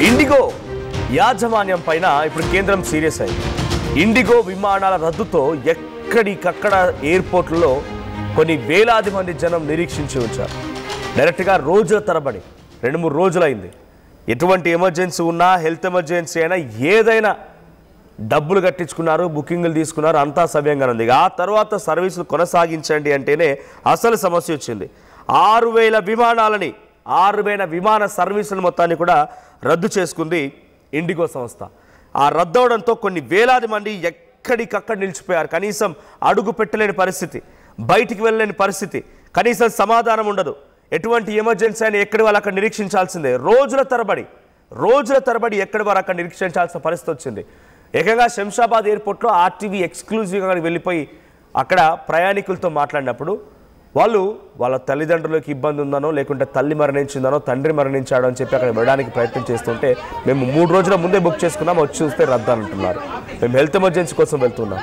IndiGo యాజమాన్యం పైన ఇప్పుడు కేంద్రం సీరియస్ అయింది. ఇండిగో విమానాల రద్దుతో ఎక్కడికక్కడ ఎయిర్పోర్ట్లలో కొన్ని వేలాది మంది జనం నిరీక్షించి ఉంచారు. డైరెక్ట్గా రోజుల తరబడి 2-3 రోజులైంది. ఎటువంటి ఎమర్జెన్సీ ఉన్నా, హెల్త్ ఎమర్జెన్సీ అయినా ఏదైనా డబ్బులు కట్టించుకున్నారు, బుకింగ్లు తీసుకున్నారు, అంతా సవ్యంగా ఉంది. ఆ తర్వాత సర్వీసులు కొనసాగించండి అంటేనే అసలు సమస్య వచ్చింది. 6,000 విమానాలని 6,000 విమాన సర్వీసుల మొత్తాన్ని కూడా రద్దు చేసుకుంది ఇండిగో సంస్థ. ఆ రద్దవడంతో కొన్ని వేలాది మంది ఎక్కడికక్కడ నిలిచిపోయారు. కనీసం అడుగు పెట్టలేని పరిస్థితి, బయటికి వెళ్ళలేని పరిస్థితి, కనీసం సమాధానం ఉండదు. ఎటువంటి ఎమర్జెన్సీ అయినా ఎక్కడి వాళ్ళు అక్కడ నిరీక్షించాల్సిందే. రోజుల తరబడి ఎక్కడి వారు అక్కడ నిరీక్షించాల్సిన పరిస్థితి వచ్చింది. ఏకంగా శంషాబాద్ ఎయిర్పోర్ట్లో ఆర్టీవీ ఎక్స్క్లూజివ్గా వెళ్ళిపోయి అక్కడ ప్రయాణికులతో మాట్లాడినప్పుడు వాళ్ళ తల్లిదండ్రులకు ఇబ్బంది ఉందనో, లేకుంటే తల్లి మరణించిందనో, తండ్రి మరణించాడో అని చెప్పి అక్కడ వెళ్ళడానికి ప్రయత్నం చేస్తుంటే, మేము 3 రోజుల ముందే బుక్ చేసుకున్నాం, వచ్చి చూస్తే రద్దు అంటున్నారు. మేము హెల్త్ ఎమర్జెన్సీ కోసం వెళ్తున్నాం.